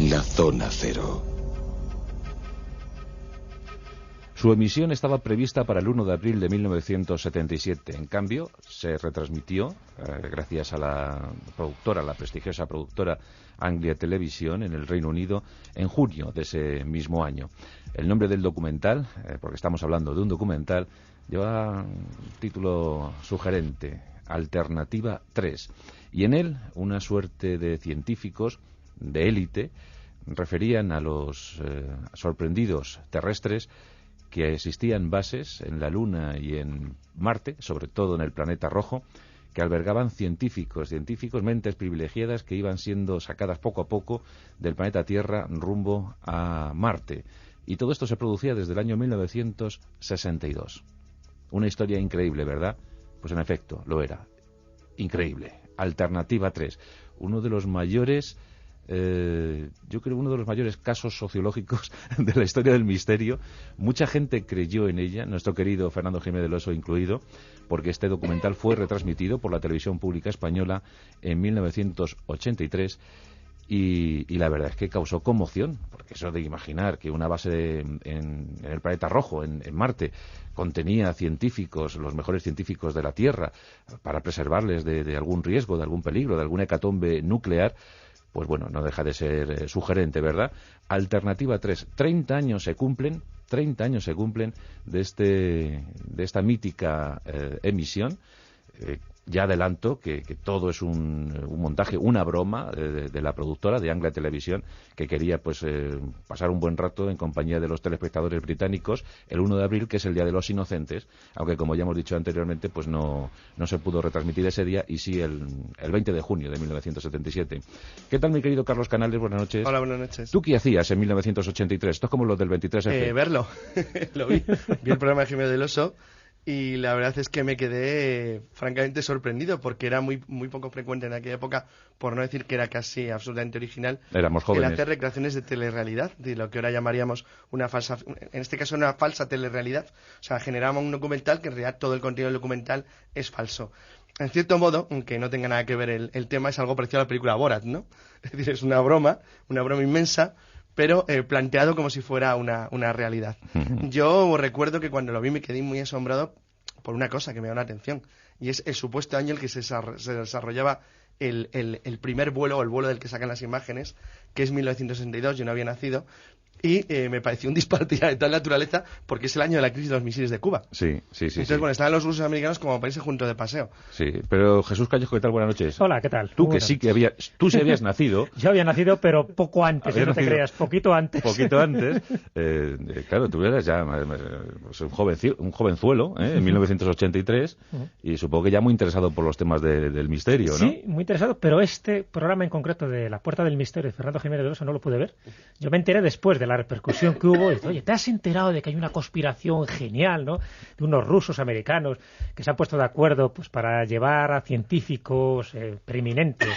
la Zona Cero. Su emisión estaba prevista para el 1 de abril de 1977. En cambio, se retransmitió, gracias a la productora, la prestigiosa productora Anglia Television, en el Reino Unido, en junio de ese mismo año. El nombre del documental, porque estamos hablando de un documental, lleva un título sugerente, Alternativa 3. Y en él, una suerte de científicos de élite referían a los sorprendidos terrestres que existían bases en la Luna y en Marte, sobre todo en el planeta rojo, que albergaban científicos, mentes privilegiadas que iban siendo sacadas poco a poco del planeta Tierra rumbo a Marte. Y todo esto se producía desde el año 1962. Una historia increíble, ¿verdad? Pues en efecto, lo era. Increíble. Alternativa 3. Uno de los mayores... yo creo uno de los mayores casos sociológicos de la historia del misterio. Mucha gente creyó en ella, nuestro querido Fernando Jiménez del Oso incluido, porque este documental fue retransmitido por la televisión pública española en 1983 y la verdad es que causó conmoción, porque eso de imaginar que una base en el planeta rojo, en Marte, contenía científicos, los mejores científicos de la Tierra, para preservarles de algún riesgo, de algún peligro, de alguna hecatombe nuclear, pues bueno, no deja de ser sugerente, ¿verdad? Alternativa 3. 30 años se cumplen de esta mítica emisión. Ya adelanto que todo es un montaje, una broma de la productora de Anglia Television, que quería pues pasar un buen rato en compañía de los telespectadores británicos el 1 de abril, que es el Día de los Inocentes, aunque como ya hemos dicho anteriormente, pues no se pudo retransmitir ese día, y sí el 20 de junio de 1977. ¿Qué tal, mi querido Carlos Canales? Buenas noches. Hola, buenas noches. ¿Tú qué hacías en 1983? Esto es como los del 23F. Verlo. Lo vi. Vi el programa de Jiménez del Oso. Y la verdad es que me quedé francamente sorprendido, porque era muy poco frecuente en aquella época, por no decir que era casi absolutamente original, éramos jóvenes, el hacer recreaciones de telerrealidad, de lo que ahora llamaríamos una falsa telerrealidad. O sea, generamos un documental que en realidad todo el contenido del documental es falso. En cierto modo, aunque no tenga nada que ver el tema, es algo parecido a la película Borat, ¿no? Es decir, es una broma inmensa, pero planteado como si fuera una realidad. Yo recuerdo que cuando lo vi me quedé muy asombrado por una cosa que me llama la atención, y es el supuesto año en el que se desarrollaba el primer vuelo, o el vuelo del que sacan las imágenes, que es 1962, yo no había nacido, y me pareció un disparate de tal naturaleza, porque es el año de la crisis de los misiles de Cuba. Sí. Entonces, bueno, estaban los rusos americanos como países juntos de paseo. Sí, pero Jesús Callejo, ¿qué tal? Buenas noches. Hola, ¿qué tal? Tú sí habías nacido. Yo había nacido, pero poco antes, no te creas, poquito antes. Poquito antes. Claro, tú eras ya un jovenzuelo, en 1983, y supongo que ya muy interesado por los temas del misterio, ¿no? Sí, muy interesado, pero este programa en concreto de La Puerta del Misterio de Fernando Jiménez del Oso no lo pude ver. Yo me enteré después de la repercusión que hubo, y dije, oye, ¿te has enterado de que hay una conspiración genial, ¿no?, de unos rusos americanos que se han puesto de acuerdo pues para llevar a científicos preeminentes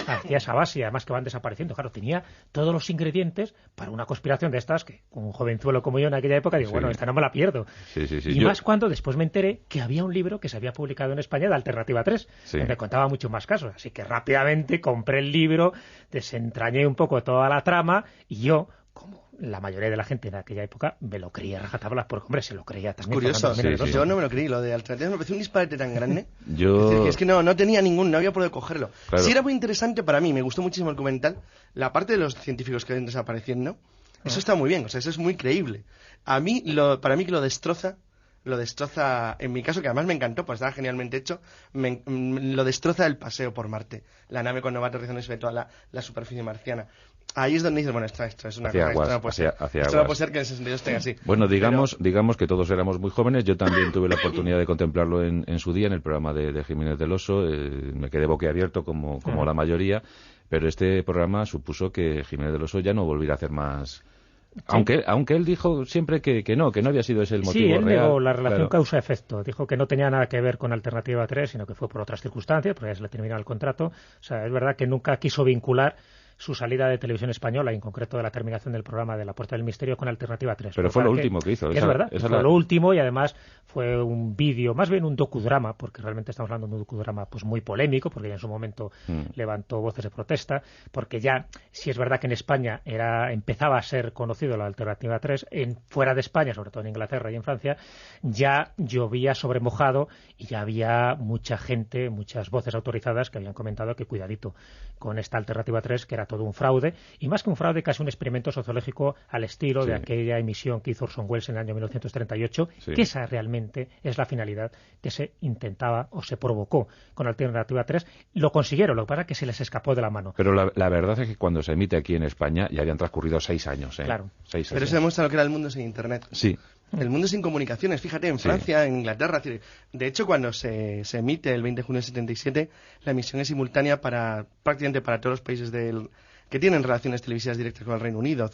hacia esa base, además que van desapareciendo? Claro, tenía todos los ingredientes para una conspiración de estas, que con un jovenzuelo como yo en aquella época digo, bueno, esta no me la pierdo. Sí. Y más cuando después me enteré que había un libro que se había publicado en España de Alternativa 3, donde contaba mucho más casos, así que rápidamente compré el libro, desentrañé un poco toda la trama, y yo, como la mayoría de la gente en aquella época, me lo creía rajatablas, porque, hombre, se lo creía también. Es curioso, yo no me lo creí, lo de Alternativa me pareció un disparate tan grande. Yo... Es que no tenía no había podido cogerlo. Claro. Sí, era muy interesante para mí, me gustó muchísimo el documental, la parte de los científicos que ven desapareciendo, eso está muy bien, o sea, eso es muy creíble. Para mí que lo destroza, en mi caso, que además me encantó, pues estaba genialmente hecho, lo destroza el paseo por Marte. La nave cuando va aterrizando se ve toda la superficie marciana. Ahí es donde dices, bueno, esto es una cosa, esto no puede ser que en el 62 tenga así. Bueno, digamos que todos éramos muy jóvenes. Yo también tuve la oportunidad de contemplarlo en su día, en el programa de Jiménez del Oso. Me quedé boquiabierto como la mayoría, pero este programa supuso que Jiménez del Oso ya no volviera a hacer más... Sí. Aunque él dijo siempre que no había sido ese el motivo real. Sí, él negó la relación causa-efecto. Dijo que no tenía nada que ver con Alternativa 3, sino que fue por otras circunstancias, porque ya se le terminaba el contrato. O sea, es verdad que nunca quiso vincular su salida de Televisión Española, y en concreto de la terminación del programa de La Puerta del Misterio con Alternativa 3. Pero fue lo último que hizo. Es verdad, fue lo último, y además fue un vídeo, más bien un docudrama, porque realmente estamos hablando de un docudrama pues muy polémico, porque ya en su momento levantó voces de protesta, porque ya, si es verdad que en España empezaba a ser conocido la Alternativa 3, fuera de España, sobre todo en Inglaterra y en Francia, ya llovía sobre mojado y ya había mucha gente, muchas voces autorizadas que habían comentado que cuidadito con esta Alternativa 3, que era todo un fraude, y más que un fraude, casi un experimento sociológico al estilo de aquella emisión que hizo Orson Welles en el año 1938, que esa realmente es la finalidad que se intentaba o se provocó con Alternativa 3. Lo consiguieron, lo que pasa es que se les escapó de la mano. Pero la verdad es que cuando se emite aquí en España ya habían transcurrido 6 años. Claro. 6 años. Pero eso demuestra lo que era el mundo sin Internet. Sí. El mundo sin comunicaciones, fíjate, en Francia, en Inglaterra. De hecho, cuando se emite el 20 de junio del 77, la emisión es simultánea prácticamente para todos los países que tienen relaciones televisivas directas con el Reino Unido,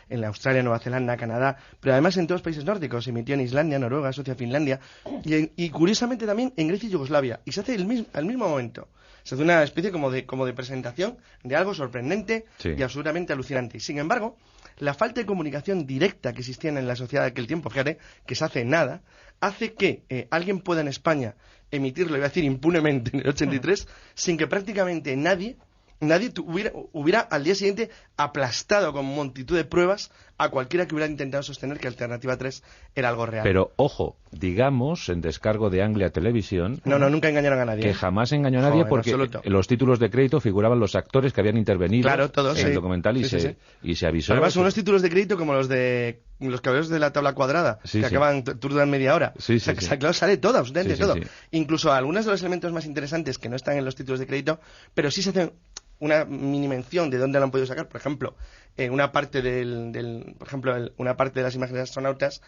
en Australia, Nueva Zelanda, Canadá, pero además en todos los países nórdicos. Se emitió en Islandia, Noruega, Suecia, Finlandia y curiosamente también en Grecia y Yugoslavia. Y se hace al mismo momento. Se hace una especie como de presentación de algo sorprendente y absolutamente alucinante. Y sin embargo, la falta de comunicación directa que existía en la sociedad de aquel tiempo, fíjate, que se hace nada, hace que alguien pueda en España emitirlo, iba a decir impunemente, en el 83, sin que prácticamente nadie hubiera al día siguiente aplastado con multitud de pruebas a cualquiera que hubiera intentado sostener que Alternativa 3 era algo real. Pero, ojo, digamos, en descargo de Anglia Television... No, nunca engañaron a nadie. Que jamás engañó a nadie, porque en los títulos de crédito figuraban los actores que habían intervenido en el documental y se avisó. Además, son unos títulos de crédito como los de los caballeros de la tabla cuadrada, que acaban duran media hora. Claro, sale todo, absolutamente todo. Incluso algunos de los elementos más interesantes que no están en los títulos de crédito, pero sí se hacen una mini mención de dónde lo han podido sacar. Por ejemplo, una parte una parte de las imágenes de astronautas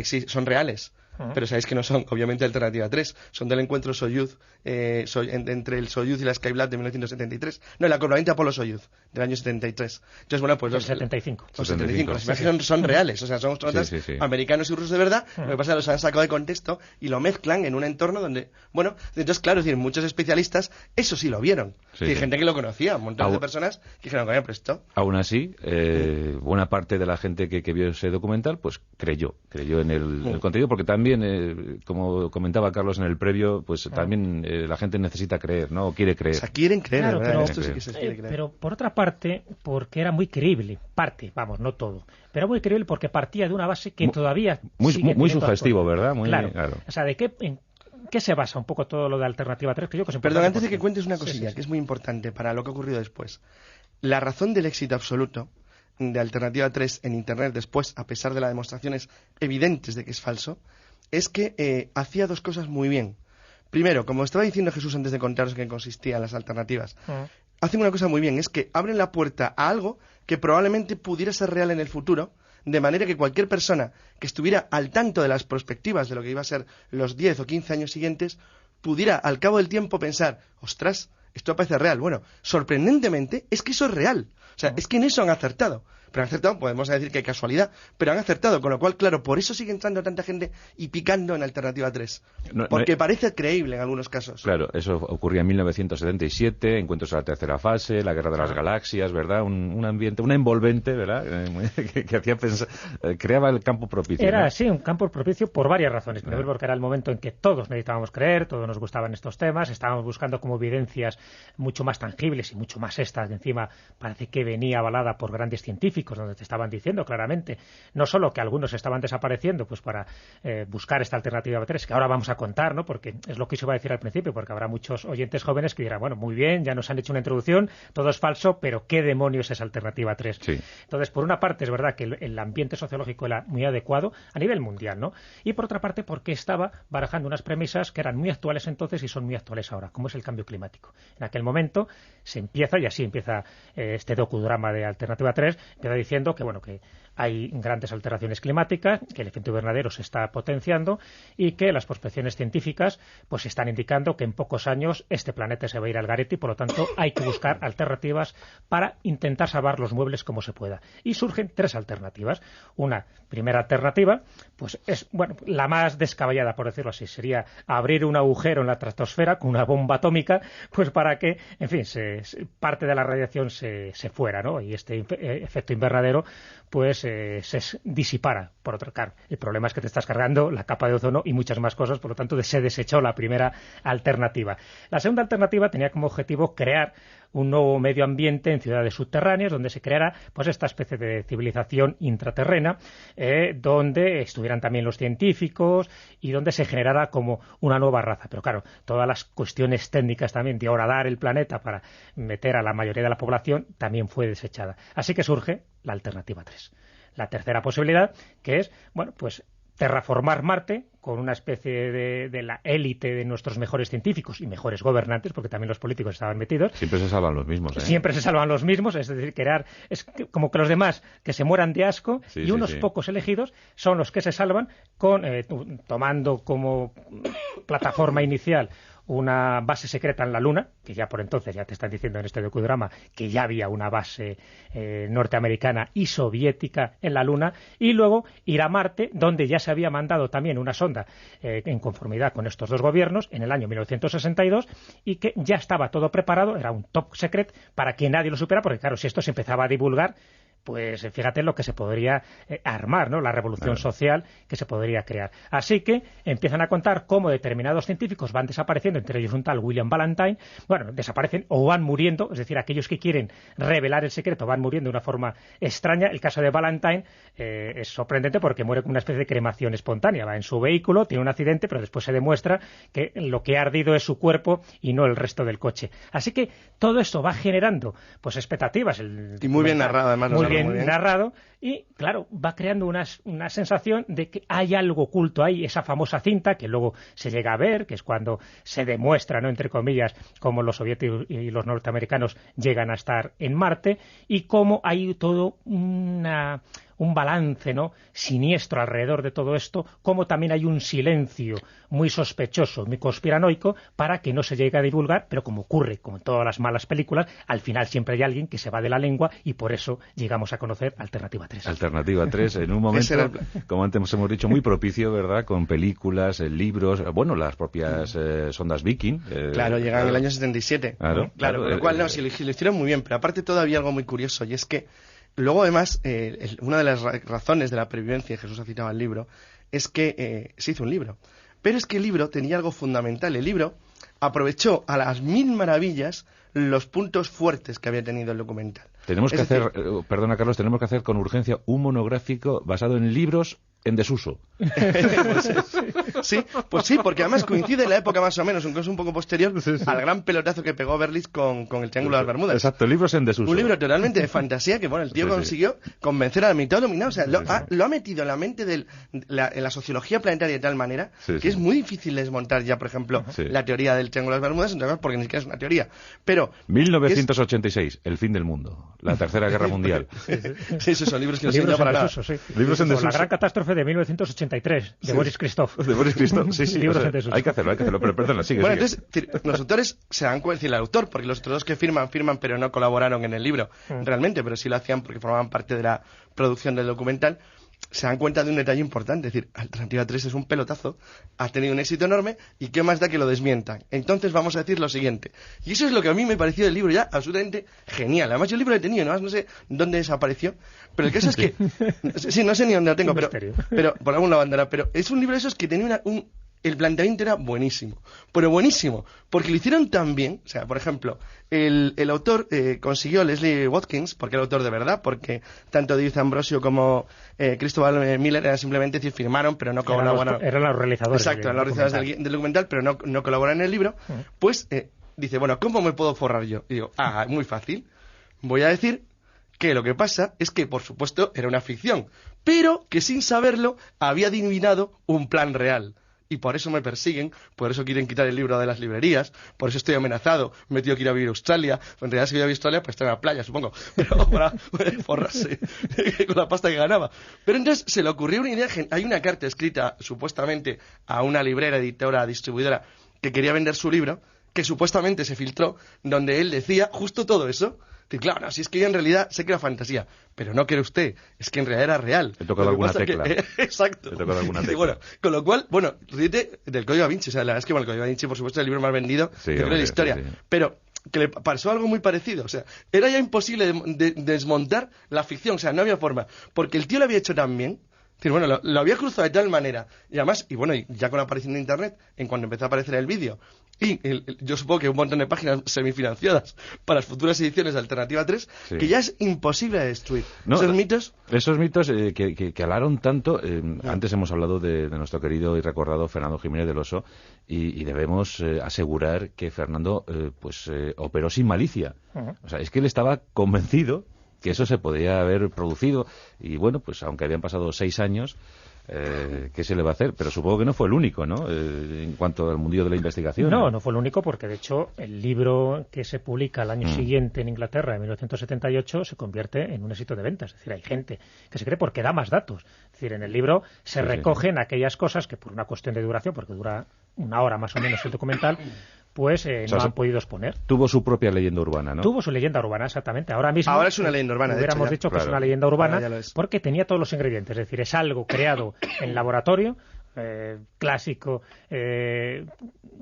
sí son reales, pero sabéis que no son, obviamente, Alternativa 3, son del encuentro Soyuz, entre el Soyuz y la Skylab de 1973, no, el acoplamiento Apolo-Soyuz del año 73. Entonces, bueno, pues los 75. Los 75, las imágenes son reales, o sea, son astronautas americanos y rusos de verdad. Lo que pasa es que los han sacado de contexto y lo mezclan en un entorno donde, bueno, entonces, claro, es decir, muchos especialistas eso sí lo vieron. Hay gente que lo conocía, un montón de personas que dijeron, coño, pero esto... Aún así, buena parte de la gente que vio ese documental, pues creyó en el contenido, porque también, como comentaba Carlos en el previo, pues también la gente necesita creer, ¿no? O quiere creer. O sea, quieren creer, claro, ¿verdad? Pero, esto sí que se quiere creer. Pero por otra parte, porque era muy creíble, no todo, pero muy creíble porque partía de una base que todavía muy sugestivo, ¿verdad? Claro. O sea, ¿en qué se basa un poco todo lo de Alternativa 3? Perdón, antes de que cuentes una cosilla, que es muy importante para lo que ha ocurrido después. La razón del éxito absoluto de Alternativa 3 en Internet después, a pesar de las demostraciones evidentes de que es falso, es que hacía dos cosas muy bien. Primero, como estaba diciendo Jesús antes de contaros en qué consistían las alternativas, hacen una cosa muy bien, es que abren la puerta a algo que probablemente pudiera ser real en el futuro, de manera que cualquier persona que estuviera al tanto de las perspectivas de lo que iba a ser los 10 o 15 años siguientes, pudiera al cabo del tiempo pensar, ostras, esto parece real. Bueno, sorprendentemente es que eso es real. O sea, es que en eso han acertado. Pero han acertado, podemos decir que casualidad, pero han acertado, con lo cual, claro, por eso sigue entrando tanta gente y picando en Alternativa 3. Porque parece creíble en algunos casos. Claro, eso ocurría en 1977, encuentros a la tercera fase, la guerra de las galaxias, ¿verdad? Un ambiente, una envolvente, ¿verdad? que hacía pensar, creaba el campo propicio. Era, ¿no? Sí, un campo propicio por varias razones. Primero, porque era el momento en que todos necesitábamos creer, todos nos gustaban estos temas, estábamos buscando como evidencias mucho más tangibles y mucho más estas, que encima parece que venía avalada por grandes científicos, donde te estaban diciendo claramente, no solo que algunos estaban desapareciendo pues para buscar esta Alternativa 3, que ahora vamos a contar, ¿no? Porque es lo que se iba a decir al principio, porque habrá muchos oyentes jóvenes que dirán, bueno, muy bien, ya nos han hecho una introducción, todo es falso, pero ¿qué demonios es Alternativa 3? Sí. Entonces, por una parte es verdad que el ambiente sociológico era muy adecuado a nivel mundial, ¿no? Y por otra parte porque estaba barajando unas premisas que eran muy actuales entonces y son muy actuales ahora, como es el cambio climático. En aquel momento se empieza, y así empieza este docudrama de Alternativa 3, empieza queda diciendo que, bueno, que hay grandes alteraciones climáticas, que el efecto invernadero se está potenciando y que las prospecciones científicas pues están indicando que en pocos años este planeta se va a ir al garete y por lo tanto hay que buscar alternativas para intentar salvar los muebles como se pueda. Y surgen 3 alternativas. Una primera alternativa pues es, bueno, la más descabellada, por decirlo así, sería abrir un agujero en la estratosfera con una bomba atómica, pues para que, en fin, parte de la radiación se fuera, ¿no? Y este efecto invernadero pues se disipara. Por otro, claro, el problema es que te estás cargando la capa de ozono y muchas más cosas, por lo tanto se desechó la primera alternativa. La segunda alternativa tenía como objetivo crear un nuevo medio ambiente en ciudades subterráneas donde se creara pues esta especie de civilización intraterrena, donde estuvieran también los científicos y donde se generara como una nueva raza. Pero claro, todas las cuestiones técnicas también de horadar el planeta para meter a la mayoría de la población también fue desechada. Así que surge la alternativa 3. La tercera posibilidad, que es, bueno, pues terraformar Marte con una especie de la élite de nuestros mejores científicos y mejores gobernantes, porque también los políticos estaban metidos. Siempre se salvan los mismos, ¿eh? Siempre se salvan los mismos, es decir, es como que los demás que se mueran de asco y unos pocos elegidos son los que se salvan tomando como plataforma inicial una base secreta en la Luna, que ya por entonces ya te están diciendo en este docudrama que ya había una base norteamericana y soviética en la Luna, y luego ir a Marte, donde ya se había mandado también una sonda en conformidad con estos 2 gobiernos en el año 1962 y que ya estaba todo preparado, era un top secret para que nadie lo supiera, porque claro, si esto se empezaba a divulgar, pues fíjate lo que se podría armar, ¿no? La revolución social que se podría crear. Así que empiezan a contar cómo determinados científicos van desapareciendo, entre ellos un tal William Valentine, bueno, desaparecen o van muriendo, es decir, aquellos que quieren revelar el secreto van muriendo de una forma extraña. El caso de Valentine es sorprendente porque muere con una especie de cremación espontánea, va en su vehículo, tiene un accidente, pero después se demuestra que lo que ha ardido es su cuerpo y no el resto del coche. Así que todo esto va generando pues expectativas. Y muy bien narrado, además. Muy bien narrado, y claro, va creando una sensación de que hay algo oculto ahí, esa famosa cinta que luego se llega a ver, que es cuando se demuestra, ¿no?, entre comillas, cómo los soviéticos y los norteamericanos llegan a estar en Marte, y cómo hay todo un balance, ¿no?, siniestro alrededor de todo esto, como también hay un silencio muy sospechoso, muy conspiranoico, para que no se llegue a divulgar, pero como ocurre como en todas las malas películas, al final siempre hay alguien que se va de la lengua y por eso llegamos a conocer Alternativa 3. Alternativa 3, en un momento, como antes hemos dicho, muy propicio, ¿verdad?, con películas, libros, bueno, las propias sondas Viking. Claro, llegan en el año 77. Claro, con lo cual, no, si lo hicieron muy bien, pero aparte todavía algo muy curioso, y es que luego, además, una de las razones de la pervivencia, y Jesús ha citado el libro, es que se hizo un libro. Pero es que el libro tenía algo fundamental. El libro aprovechó a las 1000 maravillas los puntos fuertes que había tenido el documental. Tenemos que hacer, perdona Carlos, tenemos que hacer con urgencia un monográfico basado en libros en desuso. Pues sí, porque además coincide en la época más o menos, aunque es un poco posterior, al gran pelotazo que pegó Berlitz con el Triángulo de las Bermudas. Exacto, libros en desuso. Un libro totalmente de fantasía que, bueno, el tío consiguió convencer a la mitad dominada. O sea, lo ha metido en la mente en la sociología planetaria de tal manera que es muy difícil desmontar ya, por ejemplo, la teoría del Triángulo de las Bermudas, entonces, porque ni siquiera es una teoría. Pero 1986, el fin del mundo, la Tercera Guerra Mundial. Sí, esos son libros que no sirven para nada. Libros en desuso. La gran catástrofe de 1983, de Boris Christoph. De Boris Christoph, sí. Libros en desuso. Hay que hacerlo, pero perdona, sigue. Bueno, entonces, los autores se dan cuenta, el autor, porque los otros dos que firman, pero no colaboraron en el libro, realmente, pero sí lo hacían porque formaban parte de la producción del documental, se dan cuenta de un detalle importante, es decir, Alternativa 3 es un pelotazo, ha tenido un éxito enorme, y qué más da que lo desmientan. Entonces vamos a decir lo siguiente, y eso es lo que a mí me pareció del libro ya absolutamente genial. Además yo el libro lo he tenido, no sé dónde desapareció, pero el caso es que, sí, no sé ni dónde lo tengo, pero por alguna bandera, pero es un libro de esos que tenía el planteamiento era buenísimo, pero buenísimo, porque lo hicieron tan bien. O sea, por ejemplo, el autor consiguió, Leslie Watkins, porque era autor de verdad, porque tanto David Ambrosio como Christopher Miller eran simplemente decir, firmaron, pero no colaboraron. Eran los realizadores. Exacto, eran los realizadores del documental, pero no colaboraron en el libro. Pues dice, bueno, ¿cómo me puedo forrar yo? Y digo, muy fácil, voy a decir que lo que pasa es que, por supuesto, era una ficción, pero que sin saberlo había adivinado un plan real. y por eso me persiguen, por eso quieren quitar el libro de las librerías, por eso estoy amenazado, me he tenido que ir a vivir a Australia. En realidad si voy a vivir a Australia pues estar en la playa, supongo, pero para forrarse con la pasta que ganaba. Pero entonces se le ocurrió una idea, hay una carta escrita supuestamente a una librera, editora, distribuidora que quería vender su libro, que supuestamente se filtró, donde él decía justo todo eso. Y claro, no, si es que yo en realidad sé que era fantasía, pero no quiere usted, es que en realidad era real. He tocado alguna tecla. Exacto. He tocado alguna tecla. Bueno, con lo cual, bueno, ríete del Código Da Vinci. O sea, la verdad es que el Código Da Vinci, por supuesto, es el libro más vendido de la historia. Sí. Pero que le pasó algo muy parecido. O sea, era ya imposible de desmontar la ficción. O sea, no había forma. Porque el tío lo había hecho tan bien. Es decir, bueno, lo había cruzado de tal manera. Y además, y bueno, ya con la aparición de Internet, en cuando empezó a aparecer el vídeo, y yo supongo que un montón de páginas semifinanciadas para las futuras ediciones de Alternativa 3, sí, que ya es imposible de destruir. No, esos mitos que calaron tanto. Antes hemos hablado de nuestro querido y recordado Fernando Jiménez del Oso, y debemos asegurar que Fernando operó sin malicia. O sea, es que él estaba convencido que eso se podía haber producido, y bueno, pues aunque habían pasado 6 años, ¿qué se le va a hacer? Pero supongo que no fue el único, ¿no? En cuanto al mundillo de la investigación. No fue el único, porque de hecho el libro que se publica al año siguiente en Inglaterra, en 1978, se convierte en un éxito de ventas. Es decir, hay gente que se cree porque da más datos. Es decir, en el libro se recogen aquellas cosas que por una cuestión de duración, porque dura 1 hora más o menos el documental, pues no han podido exponer. Tuvo su propia leyenda urbana, ¿no? Tuvo su leyenda urbana, exactamente. Ahora mismo... Ahora es una leyenda urbana, hubiéramos dicho que es una leyenda urbana, porque tenía todos los ingredientes. Es decir, es algo creado en laboratorio, clásico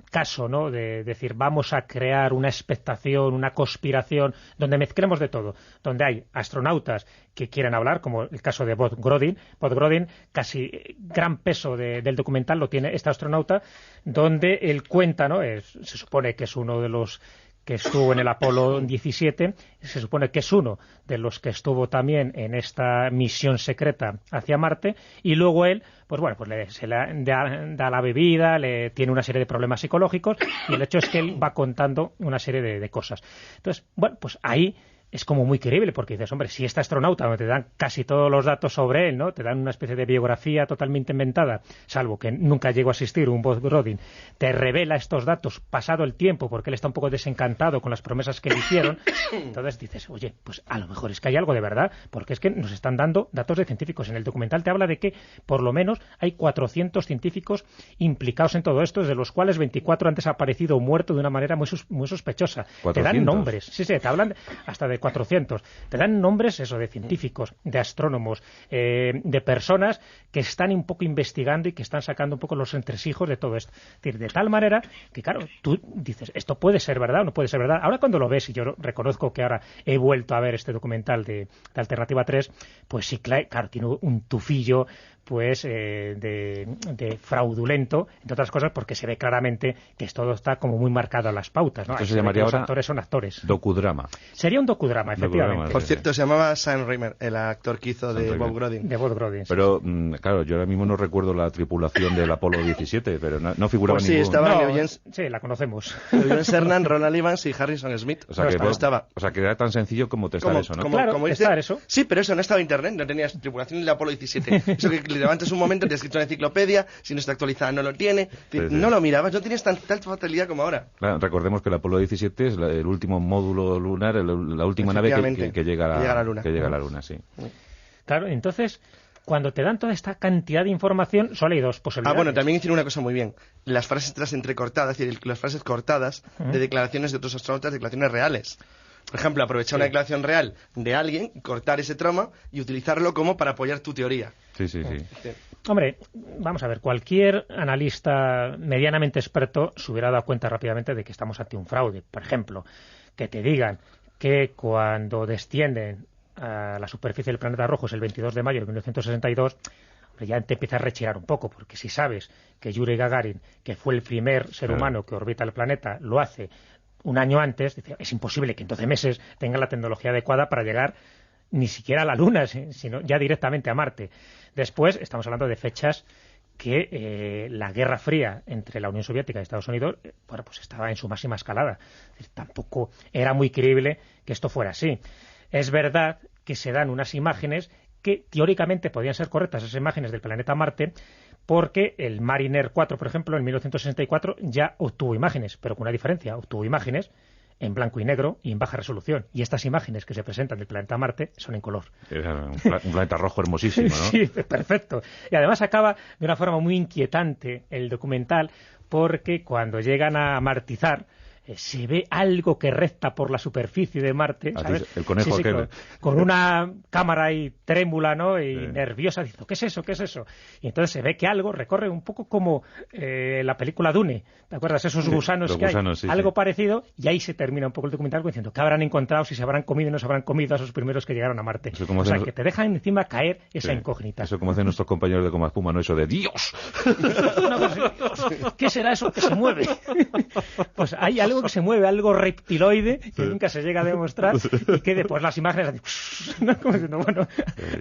caso, ¿no?, de decir, vamos a crear una expectación, una conspiración, donde mezclemos de todo, donde hay astronautas que quieren hablar, como el caso de Bob Grodin. Bob Grodin, casi gran peso del documental lo tiene este astronauta, donde él cuenta, ¿no?, se supone que es uno de los que estuvo en el Apolo 17, se supone que es uno de los que estuvo también en esta misión secreta hacia Marte, y luego él, pues bueno, pues se le da la bebida, le tiene una serie de problemas psicológicos, y el hecho es que él va contando una serie de cosas. Entonces, bueno, pues ahí es como muy creíble, porque dices, hombre, si este astronauta, donde te dan casi todos los datos sobre él, ¿no?, te dan una especie de biografía totalmente inventada, salvo que nunca llegó a existir un Bob Grodin, te revela estos datos pasado el tiempo, porque él está un poco desencantado con las promesas que le hicieron, entonces dices, oye, pues a lo mejor es que hay algo de verdad, porque es que nos están dando datos de científicos. En el documental te habla de que por lo menos hay 400 científicos implicados en todo esto, de los cuales 24 han desaparecido o muerto de una manera muy sospechosa. 400. Te dan nombres, sí, te hablan hasta de 400. Te dan nombres, eso, de científicos, de astrónomos, de personas que están un poco investigando y que están sacando un poco los entresijos de todo esto. Es decir, de tal manera que, claro, tú dices, ¿esto puede ser verdad o no puede ser verdad? Ahora cuando lo ves, y yo reconozco que ahora he vuelto a ver este documental de Alternativa 3, pues sí, claro, tiene un tufillo pues de fraudulento, entre otras cosas porque se ve claramente que todo está como muy marcado a las pautas, ¿no? Esto se llamaría ahora, los actores son actores. Docudrama. Sería un docudrama, efectivamente. Por cierto, se llamaba Sam Reimer, el actor que hizo de Bob Grodin. De Bob Grodin. Pero, claro, yo ahora mismo no recuerdo la tripulación del Apolo 17, pero no figuraba pues ningún... Estaba sí, la conocemos. Leo Cernan, Ronald Evans y Harrison Smith. O sea, que era tan sencillo como testar eso, ¿no? Claro, testar eso. Sí, pero eso no estaba en internet, no tenías tripulación del Apolo 17. Eso que le levantas un momento, te has escrito una enciclopedia, si no está actualizada no lo tiene, no lo mirabas, no tenías tanta facilidad como ahora. Claro, recordemos que el Apolo 17 es el último módulo lunar, la última nave que llega a la Luna. Que llega a la Luna, sí. Claro, entonces, cuando te dan toda esta cantidad de información, solo hay dos posibilidades. Bueno, también hicieron una cosa muy bien. Las frases entrecortadas, es decir, las frases cortadas de declaraciones de otros astronautas, declaraciones reales. Por ejemplo, aprovechar una declaración real de alguien, cortar ese tramo y utilizarlo como para apoyar tu teoría. Sí. Hombre, vamos a ver, cualquier analista medianamente experto se hubiera dado cuenta rápidamente de que estamos ante un fraude. Por ejemplo, que te digan que cuando descienden a la superficie del planeta rojo es el 22 de mayo de 1962, ya te empieza a rechinar un poco, porque si sabes que Yuri Gagarin, que fue el primer ser humano que orbita el planeta, lo hace un año antes, es imposible que en 12 meses tenga la tecnología adecuada para llegar ni siquiera a la Luna, sino ya directamente a Marte. Después, estamos hablando de fechas que la Guerra Fría entre la Unión Soviética y Estados Unidos, pues estaba en su máxima escalada. Es decir, tampoco era muy creíble que esto fuera así. Es verdad que se dan unas imágenes que teóricamente podían ser correctas esas imágenes del planeta Marte, porque el Mariner 4, por ejemplo, en 1964 ya obtuvo imágenes, pero con una diferencia, obtuvo imágenes en blanco y negro y en baja resolución. Y estas imágenes que se presentan del planeta Marte son en color. Es un planeta rojo hermosísimo, ¿no? Sí, perfecto. Y además acaba de una forma muy inquietante el documental, porque cuando llegan a martizar, se ve algo que recta por la superficie de Marte, ¿sabes? El conejo sí, aquel. con una cámara ahí trémula, ¿no? Y nerviosa, diciendo, ¿qué es eso? ¿Qué es eso? Y entonces se ve que algo recorre un poco como la película Dune, ¿te acuerdas? Esos gusanos que hay, algo parecido, y ahí se termina un poco el documental diciendo qué habrán encontrado, si se habrán comido o no se habrán comido a esos primeros que llegaron a Marte. O sea, que te dejan encima caer esa incógnita. Eso como hacen nuestros compañeros de Coma Espuma, ¿no? Eso de ¡Dios! Dios, ¿qué será eso que se mueve? Pues hay algo que se mueve, algo reptiloide que nunca se llega a demostrar, y que después las imágenes ¿no? Como diciendo, bueno,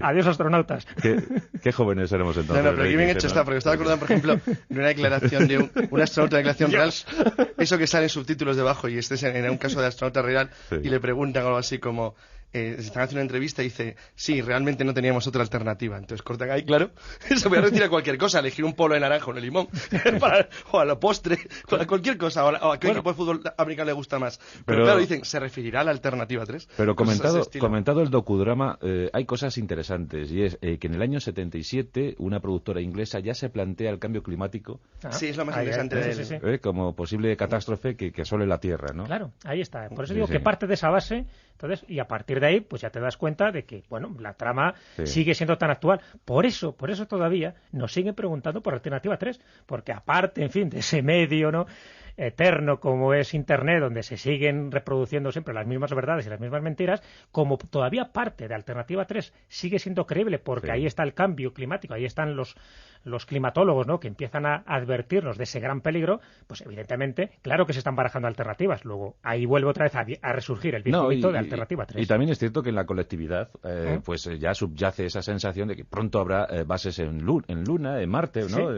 adiós astronautas. ¿Qué jóvenes éramos entonces? No, pero qué bien hecho está, porque estaba acordando, por ejemplo, de una declaración de un astronauta de declaración real, eso que salen subtítulos debajo, y este es en un caso de astronauta real, y le preguntan algo así como, se están haciendo una entrevista y dice, sí, realmente no teníamos otra alternativa. Entonces cortan ahí, claro, se voy a retirar cualquier cosa, elegir un polo de naranja o de limón, o a lo postre, cualquier cosa, o a qué equipo de fútbol americano le gusta más. Pero claro, dicen, se referirá a la alternativa 3. Pero comentado el docudrama, hay cosas interesantes, y es que en el año 77 una productora inglesa ya se plantea el cambio climático. Sí, es lo más interesante de él. Como posible catástrofe que asole la Tierra, ¿no? Claro, ahí está. Por eso digo que parte de esa base, entonces, y a partir de ahí, pues ya te das cuenta de que, bueno, la trama sigue siendo tan actual. Por eso todavía nos siguen preguntando por Alternativa 3, porque aparte, en fin, de ese medio, ¿no?, eterno como es Internet, donde se siguen reproduciendo siempre las mismas verdades y las mismas mentiras, como todavía parte de Alternativa 3 sigue siendo creíble, porque ahí está el cambio climático, ahí están los climatólogos, ¿no?, que empiezan a advertirnos de ese gran peligro, pues evidentemente, claro que se están barajando alternativas. Luego, ahí vuelve otra vez a resurgir el viejo mito de Alternativa 3. Y también es cierto que en la colectividad pues ya subyace esa sensación de que pronto habrá bases en Luna, en Marte, ¿no?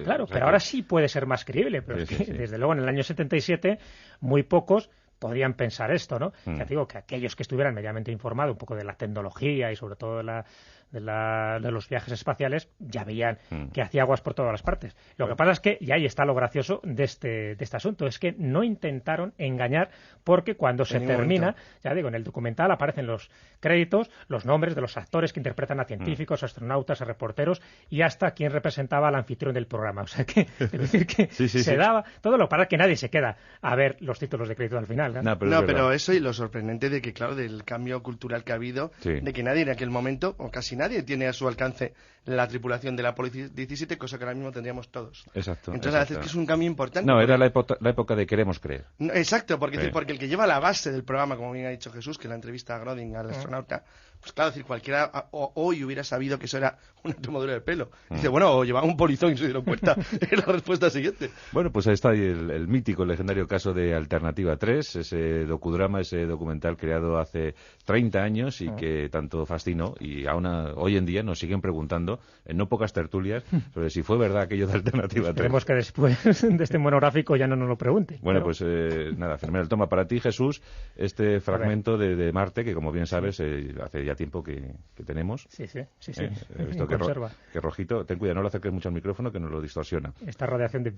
Claro, pero ahora sí puede ser más creíble, pero es que, desde luego, en el año 77 muy pocos podían pensar esto, ¿no? Ya digo que aquellos que estuvieran medianamente informados un poco de la tecnología y sobre todo de los viajes espaciales, ya veían que hacía aguas por todas las partes. Lo que pasa es que, y ahí está lo gracioso de este asunto, es que no intentaron engañar, porque cuando se termina, ya digo, en el documental aparecen los créditos, los nombres de los actores que interpretan a científicos, astronautas, a reporteros, y hasta quien representaba al anfitrión del programa. O sea que, es decir, que se daba todo lo para que nadie se queda a ver los títulos de crédito al final, ¿no? Pero eso, y lo sorprendente de que, claro, del cambio cultural que ha habido, de que nadie en aquel momento, o casi nadie, tiene a su alcance la tripulación del Apolo 17, cosa que ahora mismo tendríamos todos. Exacto. Entonces, a veces que es un cambio importante. No, era la época de queremos creer. No, exacto, porque el que lleva la base del programa, como bien ha dicho Jesús, que en la entrevista a Grodin, al astronauta, pues claro, decir, cualquiera hoy hubiera sabido que eso era una tomadura de pelo. Dice, bueno, o llevaba un polizón y se dieron cuenta. Es la respuesta siguiente. Bueno, pues ahí está el mítico, el legendario caso de Alternativa 3, ese docudrama, ese documental creado hace 30 años y que tanto fascinó, y aún hoy en día nos siguen preguntando en no pocas tertulias sobre si fue verdad aquello de Alternativa 3. Esperemos que después de este monográfico ya no nos lo pregunten. Bueno, pues nada, fenomenal. Toma para ti, Jesús, este fragmento de Marte, que como bien sabes, hace ya tiempo que tenemos. Sí. Esto que rojito. Ten cuidado, no lo acerques mucho al micrófono, que nos lo distorsiona. Esta radiación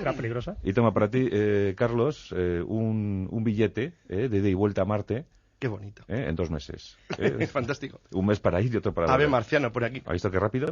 era peligrosa. Y toma para ti, Carlos, un billete de ida y vuelta a Marte. Qué bonito. En 2 meses. Es fantástico. Un mes para ir y otro para volver. Ave marciano por aquí. ¿Ha visto qué rápido?